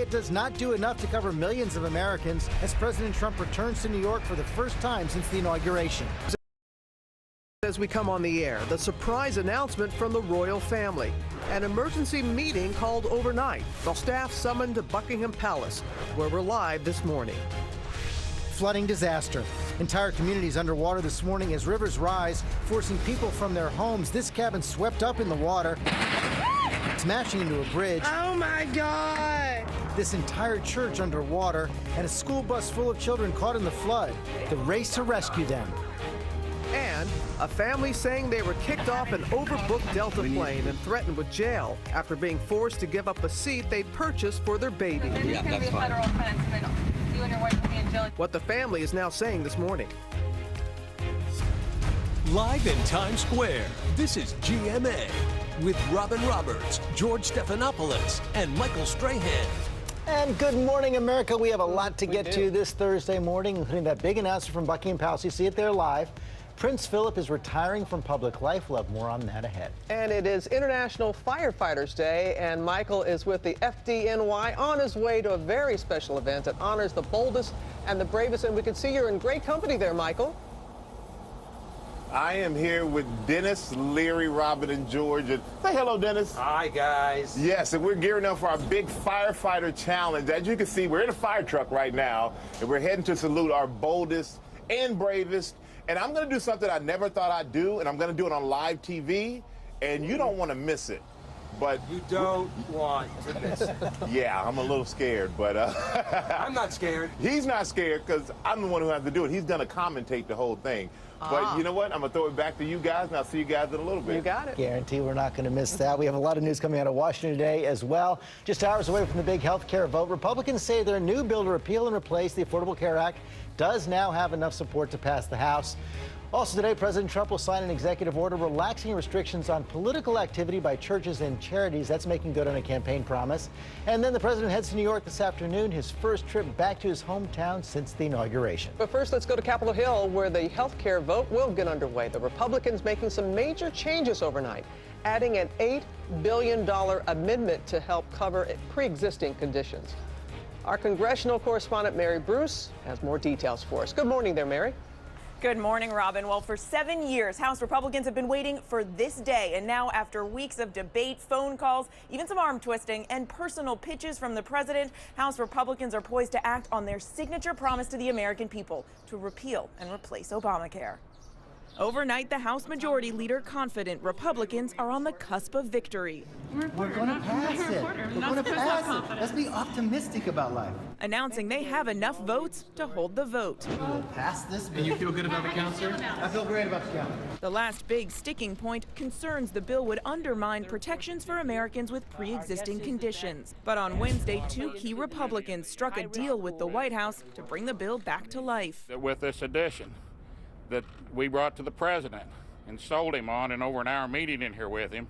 it does not do enough to cover millions of Americans as President Trump returns to New York for the first time since the inauguration. As we come on the air, the surprise announcement from the royal family. An emergency meeting called overnight. The staff summoned to Buckingham Palace, where we're live this morning. Flooding disaster. Entire communities underwater this morning as rivers rise, forcing people from their homes. This cabin swept up in the water, smashing into a bridge. Oh my God! This entire church underwater and a school bus full of children caught in the flood. The race to rescue them. And a family saying they were kicked off an overbooked Delta plane and threatened with jail after being forced to give up a seat they purchased for their baby. Yeah, that's fine. You and your wife will be in jail. What the family is now saying this morning. Live in Times Square, this is GMA with Robin Roberts, George Stephanopoulos, and Michael Strahan. And good morning, America. We have a lot to get to this Thursday morning, including that big announcement from Buckingham Palace. You see it there live. Prince Philip is retiring from public life. We'll have more on that ahead. And it is International Firefighters Day, and Michael is with the FDNY on his way to a very special event that honors the boldest and the bravest, and we can see you're in great company there, Michael. I am here with Dennis, Leary, Robin, and George. And say hello, Dennis. Hi, guys. Yes, and we're gearing up for our big firefighter challenge. As you can see, we're in a fire truck right now, and we're heading to salute our boldest and bravest. And I'm going to do something I never thought I'd do, and I'm going to do it on live TV, and you don't want to miss it. But You don't want to miss it. yeah, I'm a little scared, but I'm not scared. He's not scared because I'm the one who has to do it. He's going to commentate the whole thing. But you know what? I'm going to throw it back to you guys, and I'll see you guys in a little bit. You got it. Guarantee we're not going to miss that. We have a lot of news coming out of Washington today as well. Just hours away from the big health care vote, Republicans say their new bill to repeal and replace the Affordable Care Act does now have enough support to pass the House. Also today, President Trump will sign an executive order relaxing restrictions on political activity by churches and charities. That's making good on a campaign promise. And then the president heads to New York this afternoon, his first trip back to his hometown since the inauguration. But first, let's go to Capitol Hill, where the health care vote will get underway. The Republicans making some major changes overnight, adding an $8 billion amendment to help cover pre-existing conditions. Our congressional correspondent, Mary Bruce, has more details for us. Good morning there, Mary. Good morning, Robin. Well, for 7 years, House Republicans have been waiting for this day. And now, after weeks of debate, phone calls, even some arm twisting, and personal pitches from the president, House Republicans are poised to act on their signature promise to the American people to repeal and replace Obamacare. Overnight, the House Majority Leader confident Republicans are on the cusp of victory. We're going to pass it. We're going to pass it. Let's be optimistic about life. Announcing they have enough votes to hold the vote. We will pass this bill. And you feel good about the count, sir? I feel great about the count. The last big sticking point concerns the bill would undermine protections for Americans with pre-existing conditions. But on Wednesday, two key Republicans struck a deal with the White House to bring the bill back to life. With this addition that we brought to the president and sold him on in over an hour meeting in here with him,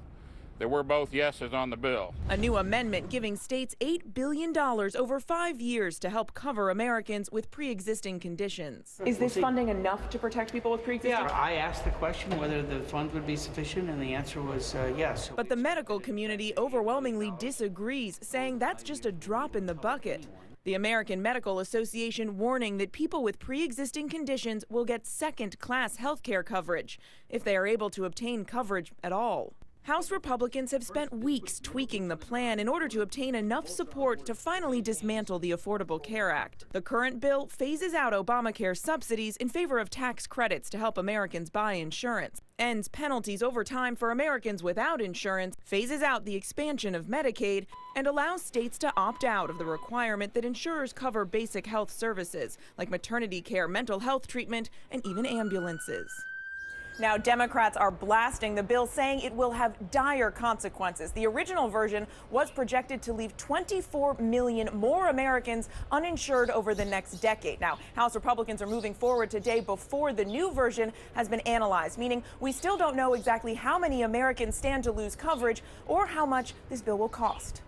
that we're both yeses on the bill. A new amendment giving states $8 billion over 5 years to help cover Americans with pre-existing conditions. Is this funding enough to protect people with pre-existing? Yeah, I asked the question whether the funds would be sufficient, and the answer was yes. But the medical community overwhelmingly disagrees, saying that's just a drop in the bucket. The American Medical Association warning that people with pre-existing conditions will get second-class health care coverage if they are able to obtain coverage at all. House Republicans have spent weeks tweaking the plan in order to obtain enough support to finally dismantle the Affordable Care Act. The current bill phases out Obamacare subsidies in favor of tax credits to help Americans buy insurance, ends penalties over time for Americans without insurance, phases out the expansion of Medicaid, and allows states to opt out of the requirement that insurers cover basic health services like maternity care, mental health treatment, and even ambulances. Now, Democrats are blasting the bill, saying it will have dire consequences. The original version was projected to leave 24 million more Americans uninsured over the next decade. Now, House Republicans are moving forward today before the new version has been analyzed, meaning we still don't know exactly how many Americans stand to lose coverage or how much this bill will cost.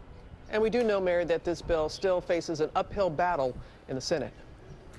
And we do know, Mary, that this bill still faces an uphill battle in the Senate.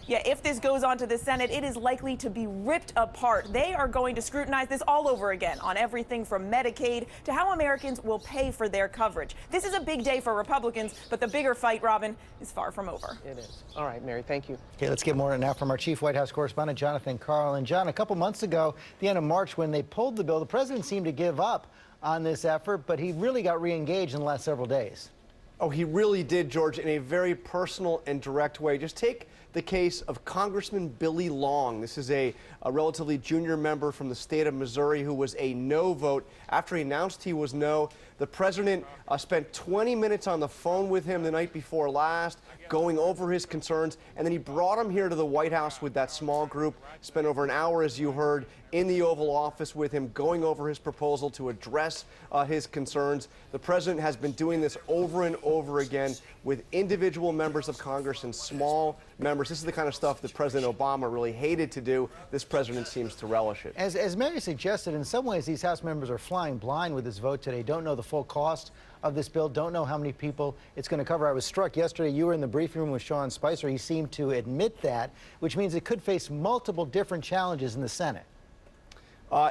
Yeah, if this goes on to the Senate, it is likely to be ripped apart. They are going to scrutinize this all over again on everything from Medicaid to how Americans will pay for their coverage. This is a big day for Republicans, but the bigger fight, Robin, is far from over. It is. All right, Mary, thank you. Okay, let's get more now from our chief White House correspondent, Jonathan Karl. And John, a couple months ago, the end of March, when they pulled the bill, the president seemed to give up on this effort, but he really got re-engaged in the last several days. Oh, he really did, George, in a very personal and direct way. Just take the case of Congressman Billy Long. This is a relatively junior member from the state of Missouri who was a no vote. After he announced he was no, the president spent 20 minutes on the phone with him the night before last, going over his concerns, and then he brought him here to the White House with that small group, spent over an hour, as you heard, in the Oval Office with him, going over his proposal to address his concerns. The president has been doing this over and over again with individual members of Congress and small members. This is the kind of stuff that President Obama really hated to do. This president seems to relish it. As Mary suggested, in some ways, these House members are flying blind with this vote today, don't know the full cost of this bill, don't know how many people it's going to cover. I was struck yesterday, you were in the briefing room with Sean Spicer. He seemed to admit that, which means it could face multiple different challenges in the Senate.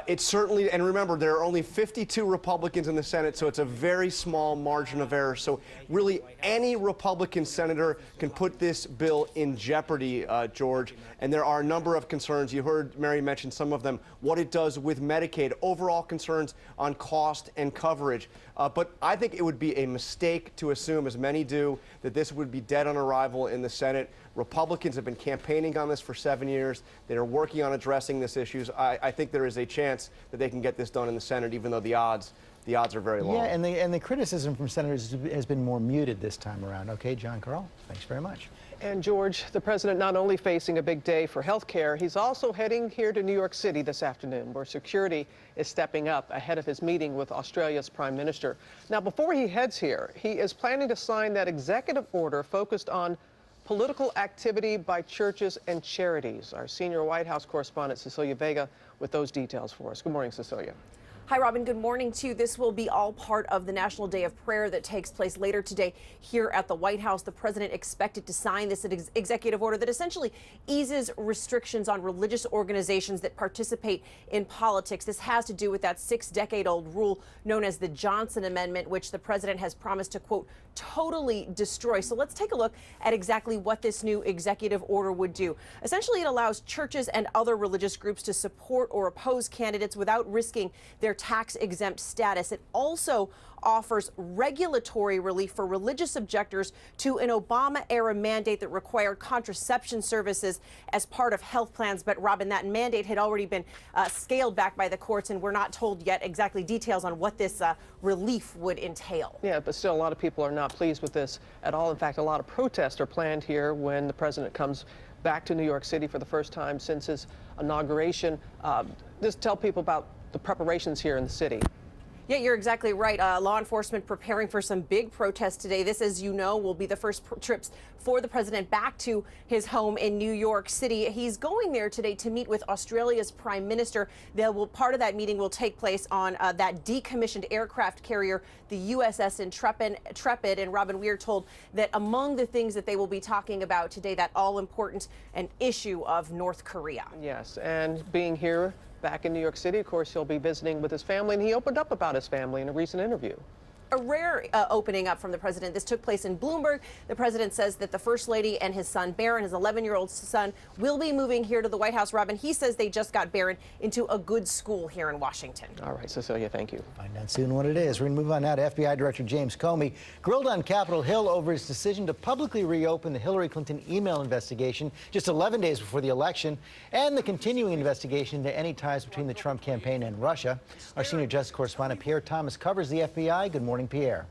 It's certainly, and remember, there are only 52 Republicans in the Senate, so it's a very small margin of error. So really, any Republican senator can put this bill in jeopardy, George. And there are a number of concerns. You heard Mary mention some of them, what it does with Medicaid, overall concerns on cost and coverage. But I think it would be a mistake to assume, as many do, that this would be dead on arrival in the Senate. Republicans have been campaigning on this for 7 years. They are working on addressing these issues. I think there is a chance that they can get this done in the Senate, even though the odds are very low. Yeah, and the criticism from senators has been more muted this time around. Okay, John Karl, thanks very much. And George, the president not only facing a big day for health care, he's also heading here to New York City this afternoon, where security is stepping up ahead of his meeting with Australia's Prime Minister. Now, before he heads here, he is planning to sign that executive order focused on political activity by churches and charities. Our senior White House correspondent, Cecilia Vega, with those details for us. Good morning, Cecilia. Hi, Robin. Good morning to you. This will be all part of the National Day of Prayer that takes place later today here at the White House. The president expected to sign this executive order that essentially eases restrictions on religious organizations that participate in politics. This has to do with that 6-decade-old rule known as the Johnson Amendment, which the president has promised to, quote, totally destroy. So let's take a look at exactly what this new executive order would do. Essentially, it allows churches and other religious groups to support or oppose candidates without risking their tax-exempt status. It also offers regulatory relief for religious objectors to an Obama-era mandate that required contraception services as part of health plans. But, Robin, that mandate had already been scaled back by the courts, and we're not told yet exactly details on what this relief would entail. Yeah, but still, a lot of people are not pleased with this at all. In fact, a lot of protests are planned here when the president comes back to New York City for the first time since his inauguration. Just tell people about the preparations here in the city. Yeah, you're exactly right. Law enforcement preparing for some big protests today. This, as you know, will be the first trips for the president back to his home in New York City. He's going there today to meet with Australia's Prime Minister. Part of that meeting will take place on that decommissioned aircraft carrier, the USS Intrepid. And Robin, we are told that among the things that they will be talking about today, that all-important an issue of North Korea. Yes, and being here back in New York City, of course, he'll be visiting with his family, and he opened up about his family in a recent interview. A rare opening up from the president. This took place in Bloomberg. The president says that the First Lady and his son, Barron, his 11-year-old son, will be moving here to the White House. Robin, he says they just got Barron into a good school here in Washington. All right, Cecilia, thank you. Find out soon what it is. We're going to move on now to FBI Director James Comey, grilled on Capitol Hill over his decision to publicly reopen the Hillary Clinton email investigation just 11 days before the election, and the continuing investigation into any ties between the Trump campaign and Russia. Our senior justice correspondent Pierre Thomas covers the FBI. Good morning, Pierre.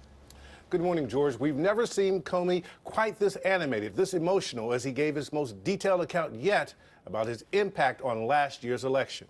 Good morning, George. We've never seen Comey quite this animated, this emotional, as he gave his most detailed account yet about his impact on last year's election.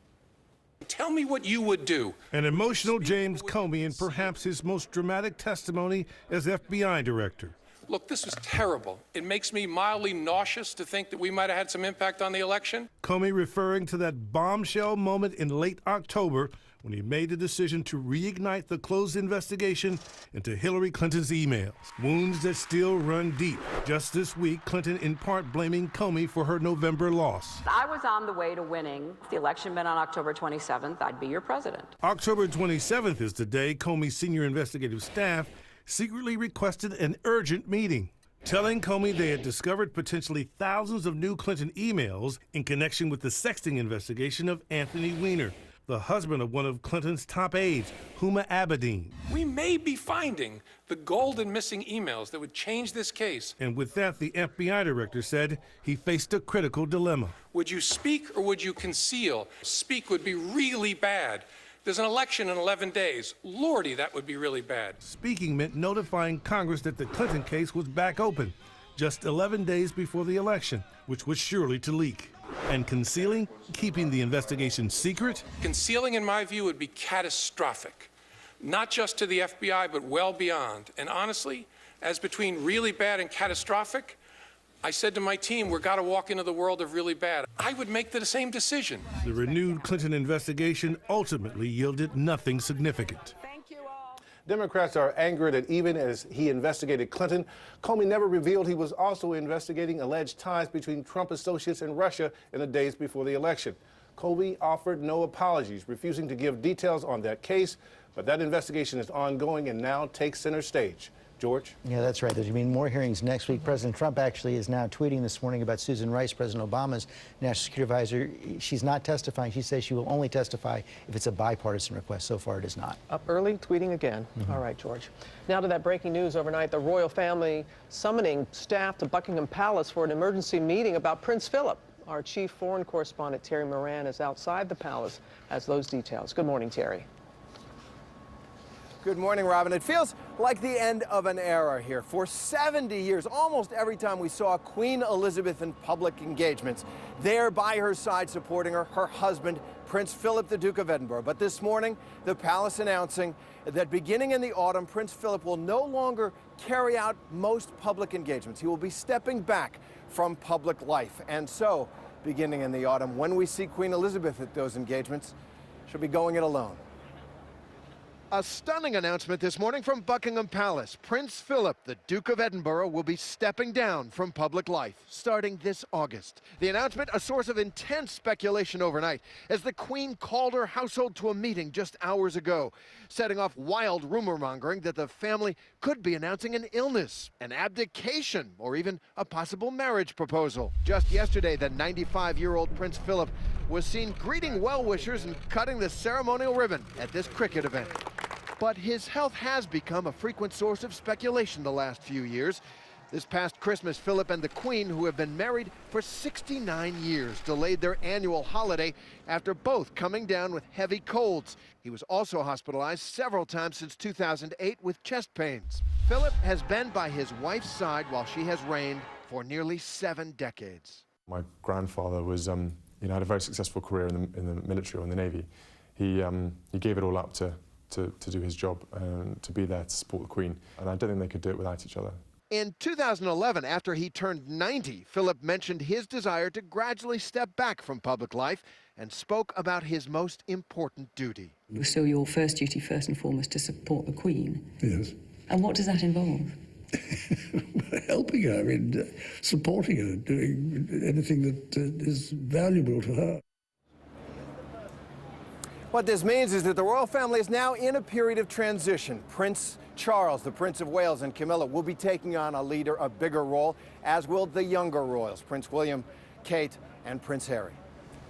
Tell me what you would do. An emotional James Comey in perhaps his most dramatic testimony as FBI director. Look, this was terrible. It makes me mildly nauseous to think that we might have had some impact on the election. Comey referring to that bombshell moment in late October when he made the decision to reignite the closed investigation into Hillary Clinton's emails. Wounds that still run deep. Just this week, Clinton in part blaming Comey for her November loss. I was on the way to winning. If the election meant on October 27th, I'd be your president. October 27th is the day Comey's senior investigative staff secretly requested an urgent meeting, telling Comey they had discovered potentially thousands of new Clinton emails in connection with the sexting investigation of Anthony Weiner, the husband of one of Clinton's top aides, Huma Abedin. We may be finding the golden missing emails that would change this case. And with that, the FBI director said he faced a critical dilemma. Would you speak or would you conceal? Speak would be really bad. There's an election in 11 days. Lordy, that would be really bad. Speaking meant notifying Congress that the Clinton case was back open, just 11 days before the election, which was surely to leak. And concealing, keeping the investigation secret? Concealing, in my view, would be catastrophic. Not just to the FBI, but well beyond. And honestly, as between really bad and catastrophic, I said to my team, we've got to walk into the world of really bad. I would make the same decision. The renewed Clinton investigation ultimately yielded nothing significant. Democrats are angered that even as he investigated Clinton, Comey never revealed he was also investigating alleged ties between Trump associates and Russia in the days before the election. Comey offered no apologies, refusing to give details on that case, but that investigation is ongoing and now takes center stage. George? Yeah, that's right. There's going to be more hearings next week. President Trump actually is now tweeting this morning about Susan Rice, President Obama's national security advisor. She's not testifying. She says she will only testify if it's a bipartisan request. So far, it is not. Up early, tweeting again. All right, George. Now to that breaking news overnight. The royal family summoning staff to Buckingham Palace for an emergency meeting about Prince Philip. Our chief foreign correspondent, Terry Moran, is outside the palace, has those details. Good morning, Terry. Good morning, Robin. It feels like the end of an era here. For 70 years, almost every time we saw Queen Elizabeth in public engagements, there by her side supporting her, her husband, Prince Philip, the Duke of Edinburgh. But this morning, the palace announcing that beginning in the autumn, Prince Philip will no longer carry out most public engagements. He will be stepping back from public life. And so, beginning in the autumn, when we see Queen Elizabeth at those engagements, she'll be going it alone. A stunning announcement this morning from Buckingham Palace. Prince Philip, the Duke of Edinburgh, will be stepping down from public life starting this August. The announcement, a source of intense speculation overnight, as the Queen called her household to a meeting just hours ago, setting off wild rumor-mongering that the family could be announcing an illness, an abdication, or even a possible marriage proposal. Just yesterday, the 95-year-old Prince Philip was seen greeting well-wishers and cutting the ceremonial ribbon at this cricket event. But his health has become a frequent source of speculation the last few years. This past Christmas, Philip and the Queen, who have been married for 69 years, delayed their annual holiday after both coming down with heavy colds. He was also hospitalized several times since 2008 with chest pains. Philip has been by his wife's side while she has reigned for nearly 7 decades. My grandfather was, had a very successful career in the military or in the Navy. He gave it all up to do his job and to be there to support the Queen. And I don't think they could do it without each other. In 2011, after he turned 90, Philip mentioned his desire to gradually step back from public life and spoke about his most important duty. So your first duty, first and foremost, to support the Queen? Yes. And what does that involve? Helping her, supporting her, doing anything that is valuable to her. What this means is that the royal family is now in a period of transition. Prince Charles, the Prince of Wales, and Camilla will be taking on a bigger role, as will the younger royals, Prince William, Kate, and Prince Harry.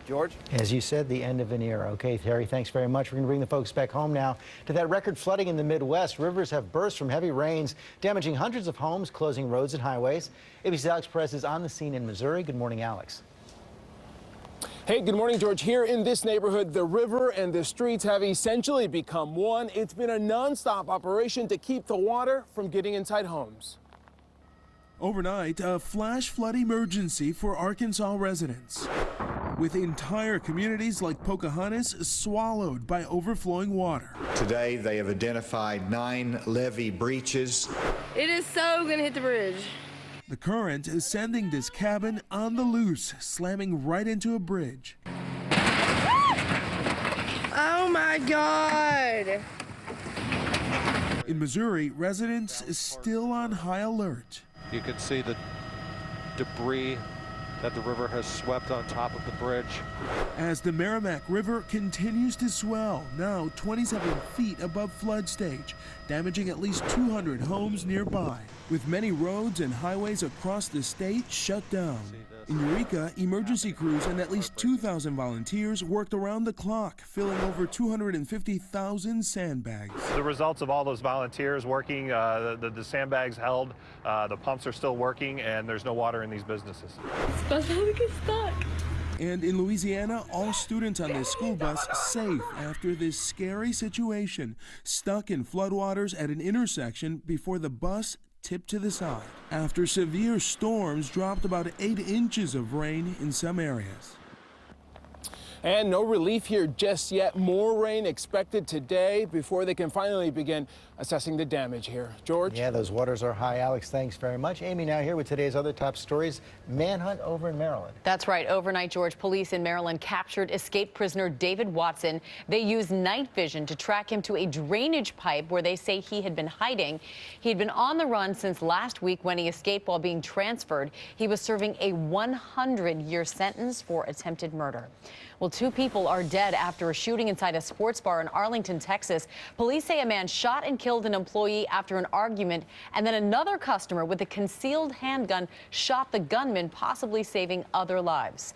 George? As you said, the end of an era. Okay, Terry, thanks very much. We're going to bring the folks back home now to that record flooding in the Midwest. Rivers have burst from heavy rains, damaging hundreds of homes, closing roads and highways. ABC's Alex Perez is on the scene in Missouri. Good morning, Alex. Hey, good morning, George. Here in this neighborhood, the river and the streets have essentially become one. It's been a nonstop operation to keep the water from getting inside homes. Overnight, a flash flood emergency for Arkansas residents, with entire communities like Pocahontas swallowed by overflowing water. Today, they have identified 9 levee breaches. It is so going to hit the bridge. The current is sending this cabin on the loose, slamming right into a bridge. Oh my my God. In Missouri, residents still on high alert. You can see the debris that the river has swept on top of the bridge. As the Merrimack River continues to swell, now 27 feet above flood stage, damaging at least 200 homes nearby, with many roads and highways across the state shut down. In Eureka, emergency crews and at least 2,000 volunteers worked around the clock, filling over 250,000 sandbags. The results of all those volunteers working, the sandbags held, the pumps are still working, and there's no water in these businesses. And in Louisiana, all students on this school bus safe after this scary situation, stuck in floodwaters at an intersection before the bus tipped to the side after severe storms dropped about 8 inches of rain in some areas. And no relief here just yet. More rain expected today before they can finally begin assessing the damage here. George? Yeah, those waters are high. Alex, thanks very much. Amy now here with today's other top stories. Manhunt over in Maryland. That's right. Overnight, George, police in Maryland captured escaped prisoner David Watson. They used night vision to track him to a drainage pipe where they say he had been hiding. He had been on the run since last week when he escaped while being transferred. He was serving a 100-year sentence for attempted murder. Well, 2 people are dead after a shooting inside a sports bar in Arlington, Texas. Police say a man shot and killed an employee after an argument, and then another customer with a concealed handgun shot the gunman, possibly saving other lives.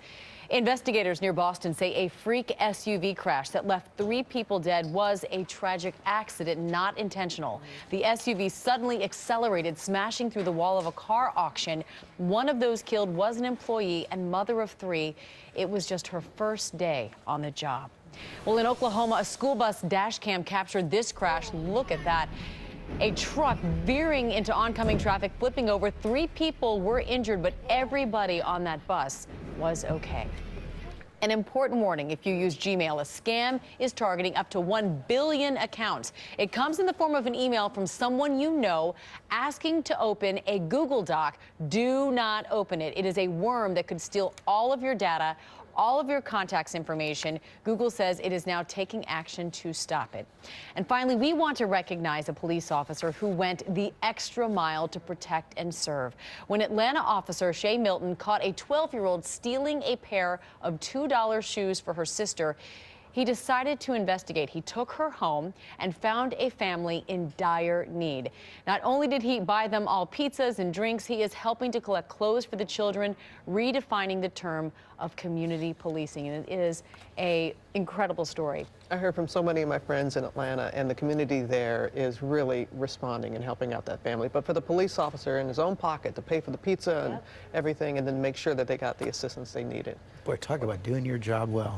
Investigators near Boston say a freak SUV crash that left 3 people dead was a tragic accident, not intentional. The SUV suddenly accelerated, smashing through the wall of a car auction. One of those killed was an employee and mother of 3. It was just her first day on the job. Well, in Oklahoma, a school bus dash cam captured this crash. Look at that. A truck veering into oncoming traffic, flipping over. 3 people were injured, but everybody on that bus was okay. An important warning: if you use Gmail, a scam is targeting up to 1 billion accounts. It comes in the form of an email from someone you know asking to open a Google Doc. Do not open it. It is a worm that could steal all of your data, all of your contacts information. Google says it is now taking action to stop it. And finally, we want to recognize a police officer who went the extra mile to protect and serve. When Atlanta officer Shay Milton caught a 12-year-old stealing a pair of $2 shoes for her sister, he decided to investigate. He took her home and found a family in dire need. Not only did he buy them all pizzas and drinks, he is helping to collect clothes for the children, redefining the term of community policing. And it is an incredible story. I heard from so many of my friends in Atlanta, and the community there is really responding and helping out that family. But for the police officer in his own pocket to pay for the pizza and everything, and then make sure that they got the assistance they needed. Boy, talk about doing your job well.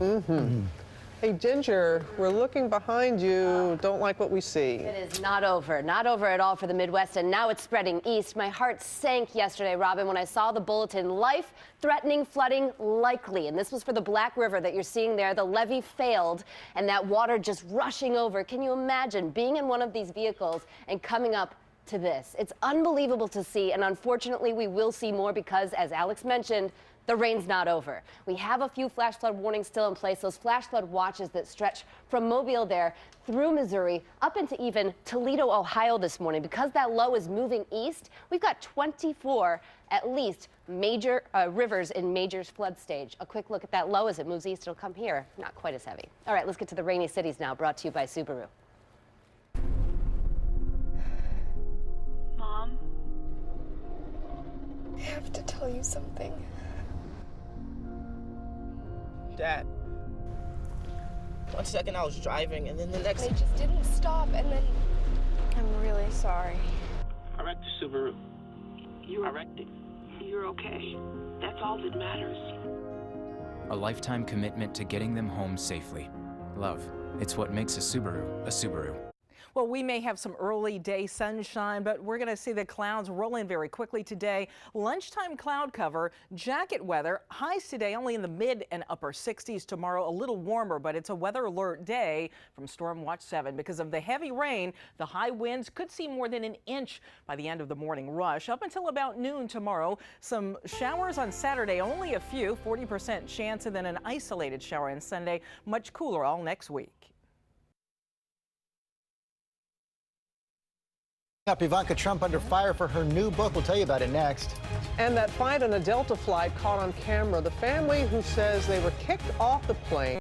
Hey, Ginger, we're looking behind you. Don't like what we see. It is not over at all for the Midwest, and now it's spreading east. My heart sank yesterday, Robin, when I saw the bulletin, life-threatening flooding likely. And this was for the Black River that you're seeing there. The levee failed, and that water just rushing over. Can you imagine being in one of these vehicles and coming up to this? It's unbelievable to see, and unfortunately, we will see more because, as Alex mentioned, the rain's not over. We have a few flash flood warnings still in place, those flash flood watches that stretch from Mobile there through Missouri up into even Toledo, Ohio this morning. Because that low is moving east, we've got 24 at least major rivers in major flood stage. A quick look at that low as it moves east. It'll come here, not quite as heavy. All right, let's get to the rainy cities now, brought to you by Subaru. Mom, I have to tell you something. Dad. 1 second I was driving, and then the next. They just didn't stop, and then I'm really sorry. I wrecked the Subaru. I wrecked it. You're okay. That's all that matters. A lifetime commitment to getting them home safely. Love, it's what makes a Subaru a Subaru. Well, we may have some early day sunshine, but we're going to see the clouds roll in very quickly today. Lunchtime cloud cover, jacket weather, highs today only in the mid and upper 60s. Tomorrow a little warmer, but it's a weather alert day from Storm Watch 7. Because of the heavy rain, the high winds could see more than an inch by the end of the morning rush. Up until about noon tomorrow, some showers on Saturday, only a few, 40% chance, and then an isolated shower on Sunday. Much cooler all next week. Up Ivanka Trump under fire for her new book. We'll tell you about it next. And that fight on a Delta flight caught on camera. The family who says they were kicked off the plane.